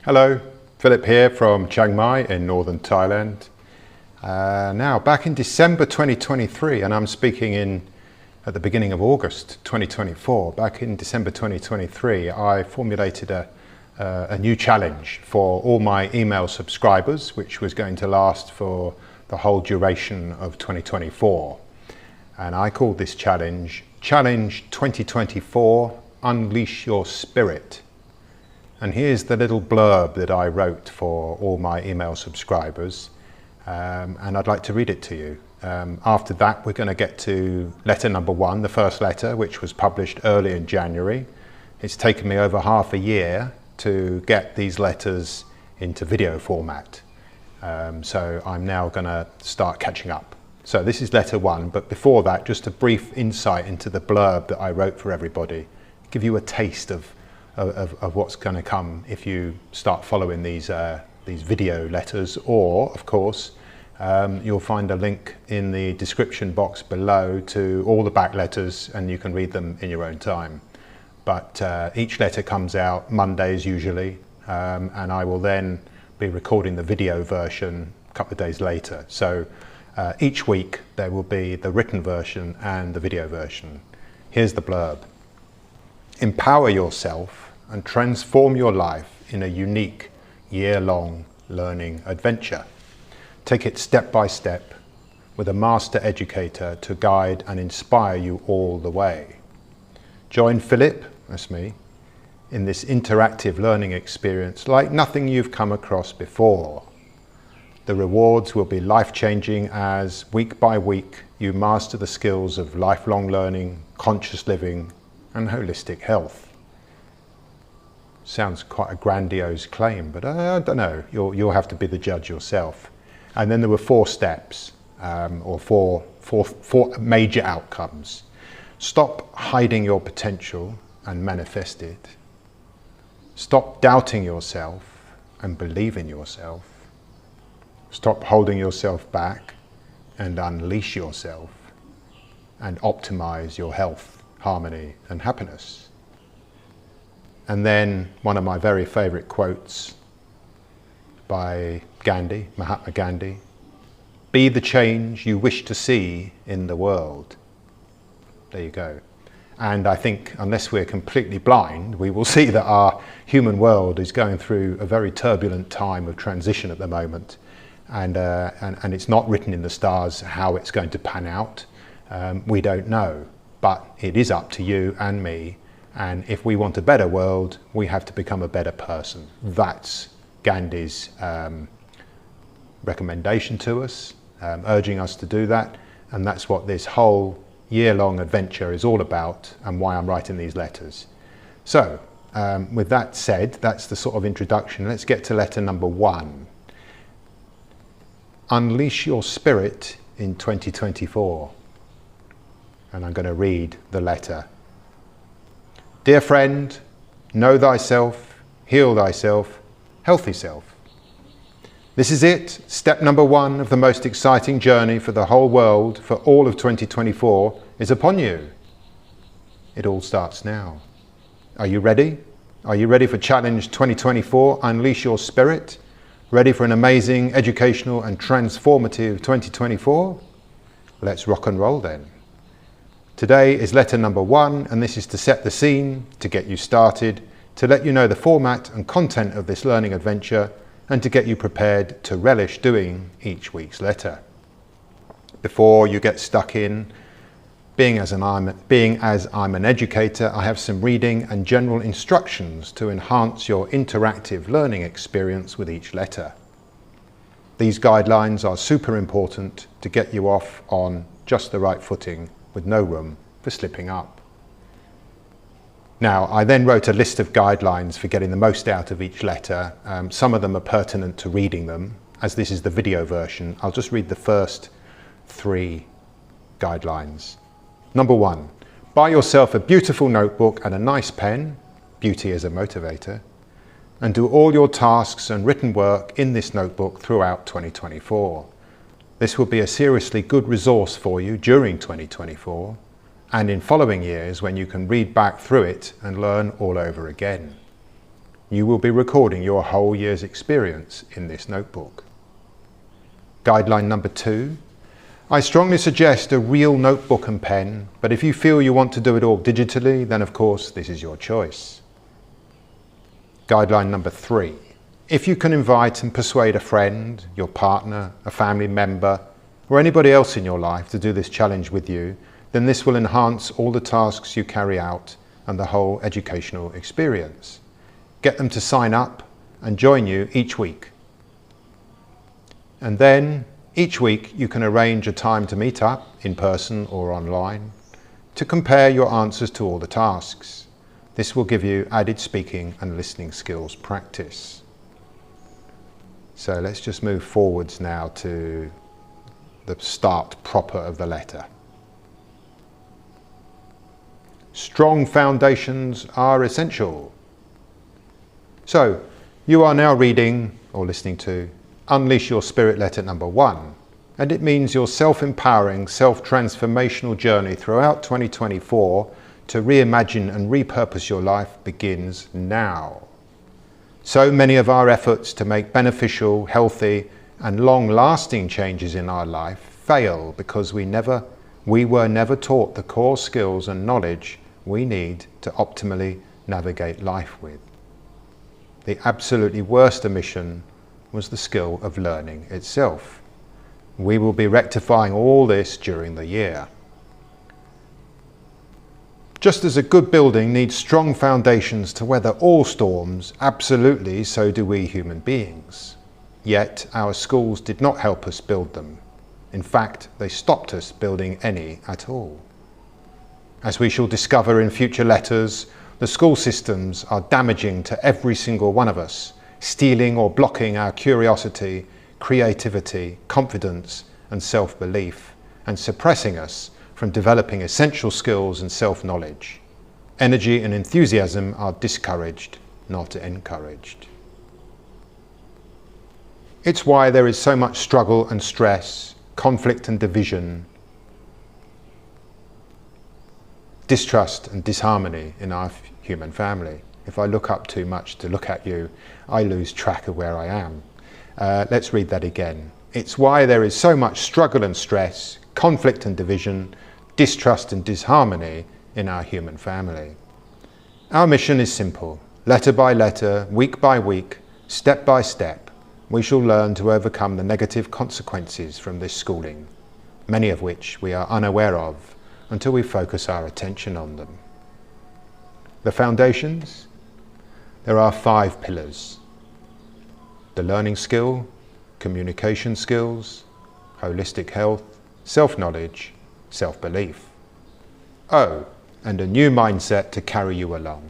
Hello, Philip here from Chiang Mai in northern Thailand. Now back in December 2023, and I'm speaking at the beginning of August 2024. Back in December 2023, I formulated a new challenge for all my email subscribers, which was going to last for the whole duration of 2024. And I called this challenge 2024 Unleash Your Spirit. And here's the little blurb that I wrote for all my email subscribers, and I'd like to read it to you. After that, we're going to get to letter number 1, the first letter, which was published early in January. It's taken me over half a year to get these letters into video format. So I'm now going to start catching up. So this is letter 1, but before that, just a brief insight into the blurb that I wrote for everybody, give you a taste of what's going to come if you start following these video letters, or of course you'll find a link in the description box below to all the back letters and you can read them in your own time. But each letter comes out Mondays usually, and I will then be recording the video version a couple of days later. So each week there will be the written version and the video version. Here's the blurb. Empower yourself and transform your life in a unique year-long learning adventure. Take it step by step with a master educator to guide and inspire you all the way. Join Philip, that's me, in this interactive learning experience like nothing you've come across before. The rewards will be life-changing as week by week you master the skills of lifelong learning, conscious living and holistic health. Sounds quite a grandiose claim, but I don't know, you'll have to be the judge yourself. And then there were 4 steps, or four major outcomes. Stop hiding your potential and manifest it. Stop doubting yourself and believe in yourself. Stop holding yourself back and unleash yourself, and optimize your health, harmony and happiness. And then one of my very favorite quotes by Gandhi, Mahatma Gandhi, be the change you wish to see in the world. There you go. And I think unless we're completely blind, we will see that our human world is going through a very turbulent time of transition at the moment. And it's not written in the stars how it's going to pan out. We don't know, but it is up to you and me. And if we want a better world, we have to become a better person. That's Gandhi's recommendation to us, urging us to do that. And that's what this whole year-long adventure is all about, and why I'm writing these letters. So, with that said, that's the sort of introduction. Let's get to letter number 1. Unleash your spirit in 2024. And I'm going to read the letter. Dear friend, know thyself, heal thyself, healthy self. This is it, step number 1 of the most exciting journey for the whole world for all of 2024 is upon you. It all starts now. Are you ready? Are you ready for Challenge 2024, Unleash Your Spirit? Ready for an amazing, educational and transformative 2024? Let's rock and roll then. Today is letter number 1, and this is to set the scene, to get you started, to let you know the format and content of this learning adventure, and to get you prepared to relish doing each week's letter. Before you get stuck in, being as I'm an educator, I have some reading and general instructions to enhance your interactive learning experience with each letter. These guidelines are super important to get you off on just the right footing, with no room for slipping up. Now, I then wrote a list of guidelines for getting the most out of each letter. Some of them are pertinent to reading them. As this is the video version, I'll just read the first 3 guidelines. Number 1, buy yourself a beautiful notebook and a nice pen, beauty as a motivator, and do all your tasks and written work in this notebook throughout 2024. This will be a seriously good resource for you during 2024 and in following years when you can read back through it and learn all over again. You will be recording your whole year's experience in this notebook. Guideline number 2. I strongly suggest a real notebook and pen, but if you feel you want to do it all digitally, then of course this is your choice. Guideline number 3. If you can invite and persuade a friend, your partner, a family member, or anybody else in your life to do this challenge with you, then this will enhance all the tasks you carry out and the whole educational experience. Get them to sign up and join you each week. And then each week you can arrange a time to meet up in person or online to compare your answers to all the tasks. This will give you added speaking and listening skills practice. So let's just move forwards now to the start proper of the letter. Strong foundations are essential. So you are now reading or listening to Unleash Your Spirit letter number 1, and it means your self-empowering, self-transformational journey throughout 2024 to reimagine and repurpose your life begins now. So many of our efforts to make beneficial, healthy and long-lasting changes in our life fail because we were never taught the core skills and knowledge we need to optimally navigate life with. The absolutely worst omission was the skill of learning itself. We will be rectifying all this during the year. Just as a good building needs strong foundations to weather all storms, absolutely so do we human beings. Yet our schools did not help us build them. In fact, they stopped us building any at all. As we shall discover in future letters, the school systems are damaging to every single one of us, stealing or blocking our curiosity, creativity, confidence and self-belief, and suppressing us from developing essential skills and self-knowledge. Energy and enthusiasm are discouraged, not encouraged. It's why there is so much struggle and stress, conflict and division, distrust and disharmony in our human family. If I look up too much to look at you, I lose track of where I am. Let's read that again. It's why there is so much struggle and stress, conflict and division, distrust and disharmony in our human family. Our mission is simple. Letter by letter, week by week, step by step, we shall learn to overcome the negative consequences from this schooling, many of which we are unaware of until we focus our attention on them. The foundations? There are 5 pillars. The learning skill, communication skills, holistic health, self-knowledge, self-belief. Oh, and a new mindset to carry you along.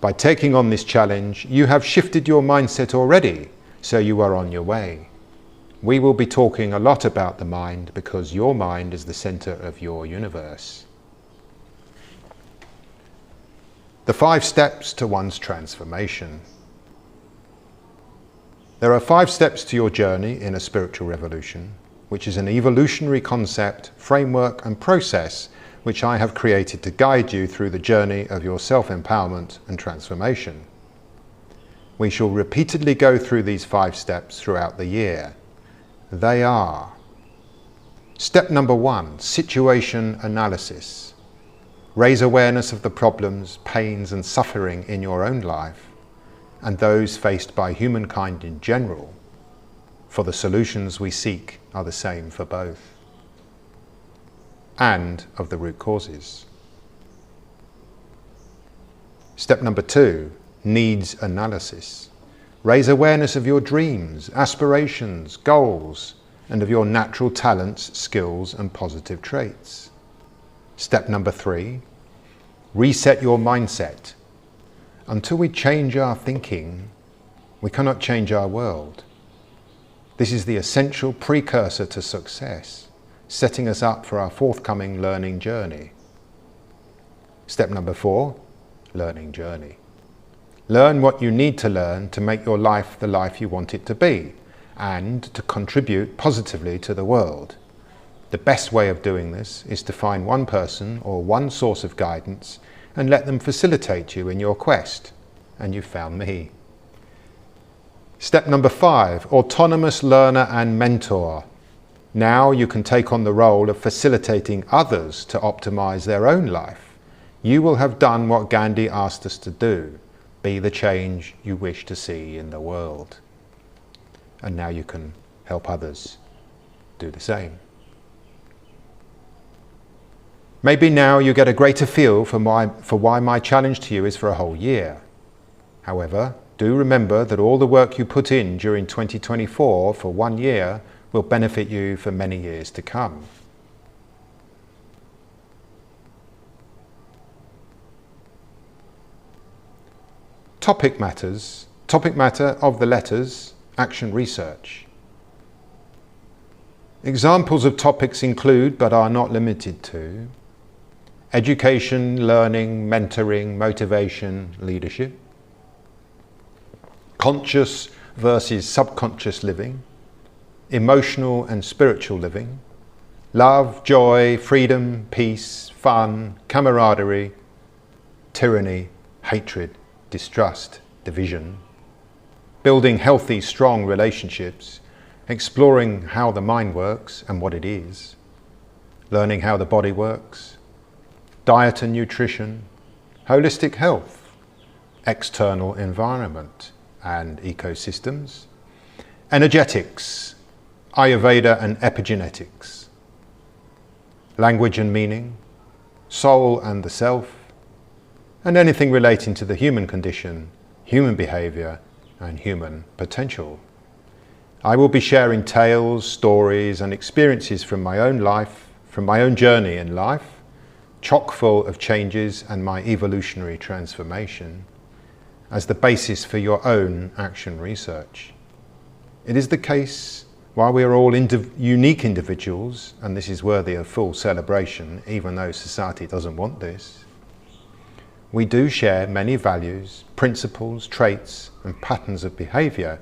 By taking on this challenge, you have shifted your mindset already, so you are on your way. We will be talking a lot about the mind because your mind is the center of your universe. The 5 steps to one's transformation. There are 5 steps to your journey in a spiritual revolution, which is an evolutionary concept, framework and process which I have created to guide you through the journey of your self-empowerment and transformation. We shall repeatedly go through these 5 steps throughout the year. They are: step number 1, situation analysis. Raise awareness of the problems, pains and suffering in your own life and those faced by humankind in general, for the solutions we seek are the same for both, and of the root causes. Step number 2, needs analysis. Raise awareness of your dreams, aspirations, goals, and of your natural talents, skills, and positive traits. Step number 3, reset your mindset. Until we change our thinking, we cannot change our world. This is the essential precursor to success, setting us up for our forthcoming learning journey. Step number 4, learning journey. Learn what you need to learn to make your life the life you want it to be and to contribute positively to the world. The best way of doing this is to find one person or one source of guidance and let them facilitate you in your quest. And you've found me. Step number 5, autonomous learner and mentor. Now you can take on the role of facilitating others to optimize their own life. You will have done what Gandhi asked us to do. Be the change you wish to see in the world. And now you can help others do the same. Maybe now you get a greater feel for why my challenge to you is for a whole year. However, do remember that all the work you put in during 2024 for 1 year will benefit you for many years to come. Topic matter of the letters, action research. Examples of topics include, but are not limited to, education, learning, mentoring, motivation, leadership, conscious versus subconscious living, emotional and spiritual living, love, joy, freedom, peace, fun, camaraderie, tyranny, hatred, distrust, division, building healthy, strong relationships, exploring how the mind works and what it is, learning how the body works, diet and nutrition, holistic health, external environment and ecosystems, energetics, Ayurveda and epigenetics, language and meaning, soul and the self, and anything relating to the human condition, human behavior, and human potential. I will be sharing tales, stories, and experiences from my own life, from my own journey in life, chock full of changes and my evolutionary transformation, as the basis for your own action research. It is the case, while we are all unique individuals, and this is worthy of full celebration, even though society doesn't want this, we do share many values, principles, traits, and patterns of behavior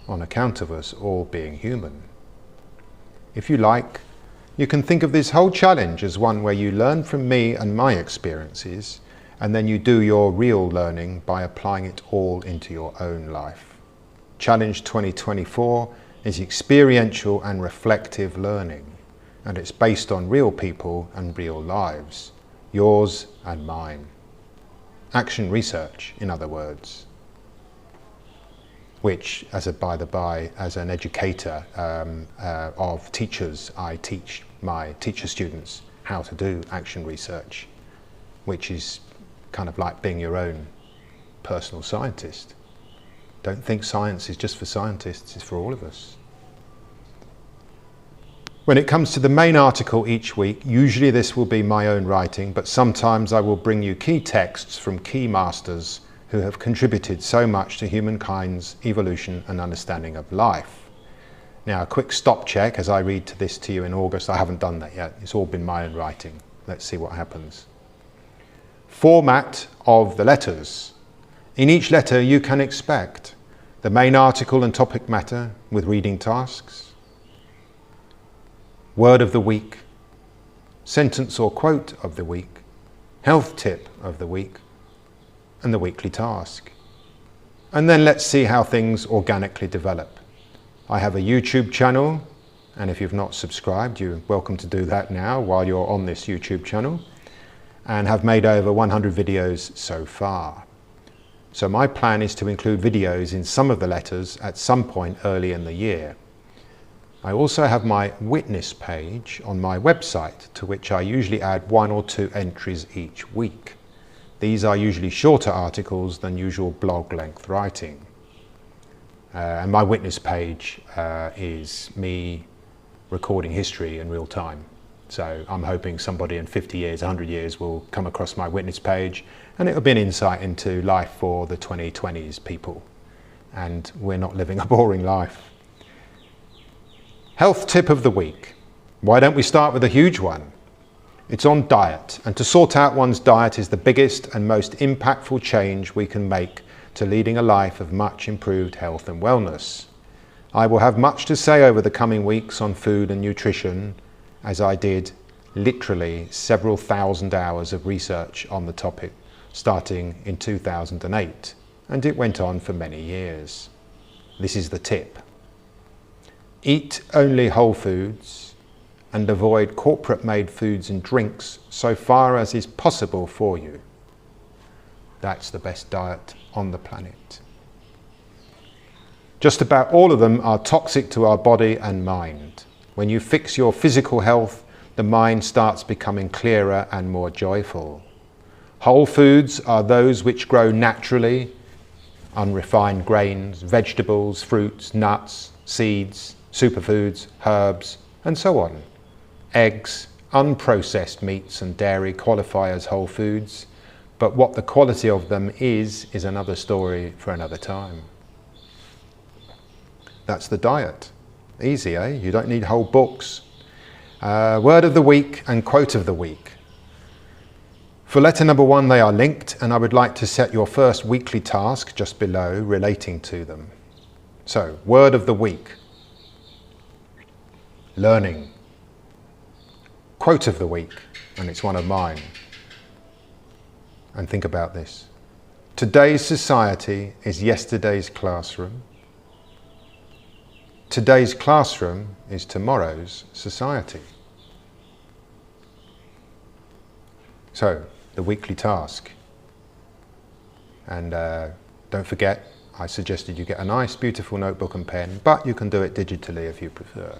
on account of us all being human. If you like, you can think of this whole challenge as one where you learn from me and my experiences, and then you do your real learning by applying it all into your own life. Challenge 2024 is experiential and reflective learning, and it's based on real people and real lives, yours and mine. Action research, in other words, which, as an educator of teachers, I teach my teacher students how to do action research, which is kind of like being your own personal scientist. Don't think science is just for scientists, it's for all of us. When it comes to the main article each week, usually this will be my own writing, but sometimes I will bring you key texts from key masters who have contributed so much to humankind's evolution and understanding of life. Now, a quick stop check as I read this to you in August. I haven't done that yet. It's all been my own writing. Let's see what happens. Format of the letters. In each letter you can expect the main article and topic matter with reading tasks, word of the week, sentence or quote of the week, health tip of the week, and the weekly task. And then let's see how things organically develop. I have a YouTube channel, and if you've not subscribed, you're welcome to do that now while you're on this YouTube channel, and have made over 100 videos so far. So my plan is to include videos in some of the letters at some point early in the year. I also have my witness page on my website, to which I usually add 1 or 2 entries each week. These are usually shorter articles than usual blog length writing. And my witness page is me recording history in real time. So I'm hoping somebody in 50 years, 100 years will come across my witness page, and it'll be an insight into life for the 2020s people. And we're not living a boring life. Health tip of the week. Why don't we start with a huge one? It's on diet, and to sort out one's diet is the biggest and most impactful change we can make to leading a life of much improved health and wellness. I will have much to say over the coming weeks on food and nutrition, as I did literally several thousand hours of research on the topic starting in 2008, and it went on for many years. this is the tip. Eat only whole foods and avoid corporate-made foods and drinks so far as is possible for you. That's the best diet on the planet. Just about all of them are toxic to our body and mind. When you fix your physical health, the mind starts becoming clearer and more joyful. Whole foods are those which grow naturally, unrefined grains, vegetables, fruits, nuts, seeds, superfoods, herbs, and so on. Eggs, unprocessed meats and dairy qualify as whole foods, but what the quality of them is another story for another time. That's the diet. Easy, eh? You don't need whole books. Word of the week and quote of the week. For letter number 1, they are linked, and I would like to set your first weekly task just below relating to them. So, word of the week. Learning. Quote of the week, and it's one of mine. And think about this. Today's society is yesterday's classroom. Today's classroom is tomorrow's society. So, the weekly task. And don't forget, I suggested you get a nice, beautiful notebook and pen, but you can do it digitally if you prefer.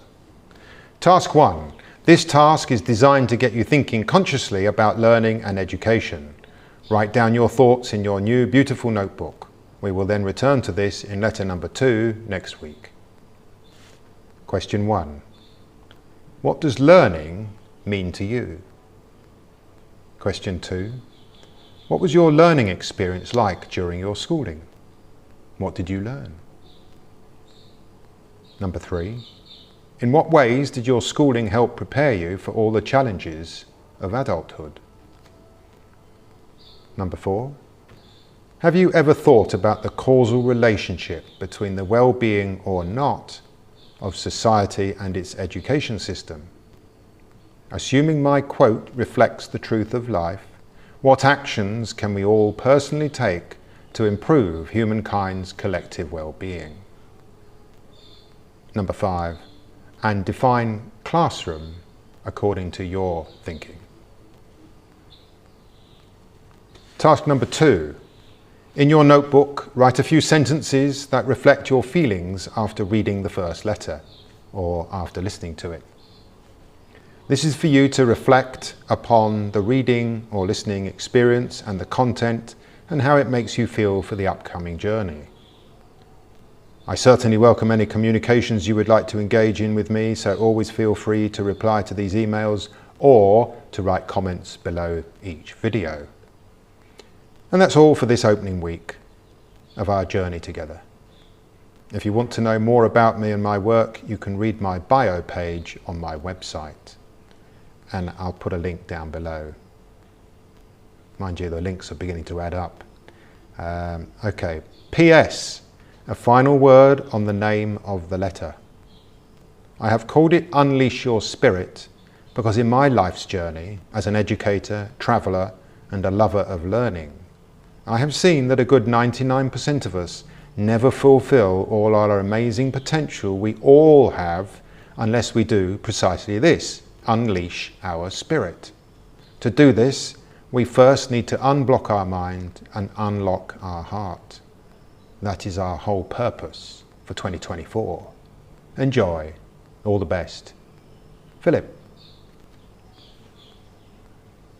Task 1. This task is designed to get you thinking consciously about learning and education. Write down your thoughts in your new, beautiful notebook. We will then return to this in letter number 2 next week. Question 1. What does learning mean to you? Question 2. What was your learning experience like during your schooling? What did you learn? Number 3. In what ways did your schooling help prepare you for all the challenges of adulthood? Number 4. Have you ever thought about the causal relationship between the well-being or not of society and its education system? Assuming my quote reflects the truth of life, what actions can we all personally take to improve humankind's collective well-being? Number 5, and define classroom according to your thinking. Task number 2. In your notebook, write a few sentences that reflect your feelings after reading the first letter, or after listening to it. This is for you to reflect upon the reading or listening experience and the content and how it makes you feel for the upcoming journey. I certainly welcome any communications you would like to engage in with me, so always feel free to reply to these emails or to write comments below each video. And that's all for this opening week of our journey together. If you want to know more about me and my work, you can read my bio page on my website. And I'll put a link down below. Mind you, the links are beginning to add up. Okay. P.S. A final word on the name of the letter. I have called it Unleash Your Spirit because in my life's journey, as an educator, traveller, and a lover of learning, I have seen that a good 99% of us never fulfill all our amazing potential we all have unless we do precisely this, unleash our spirit. To do this, we first need to unblock our mind and unlock our heart. That is our whole purpose for 2024. Enjoy. All the best. Philip.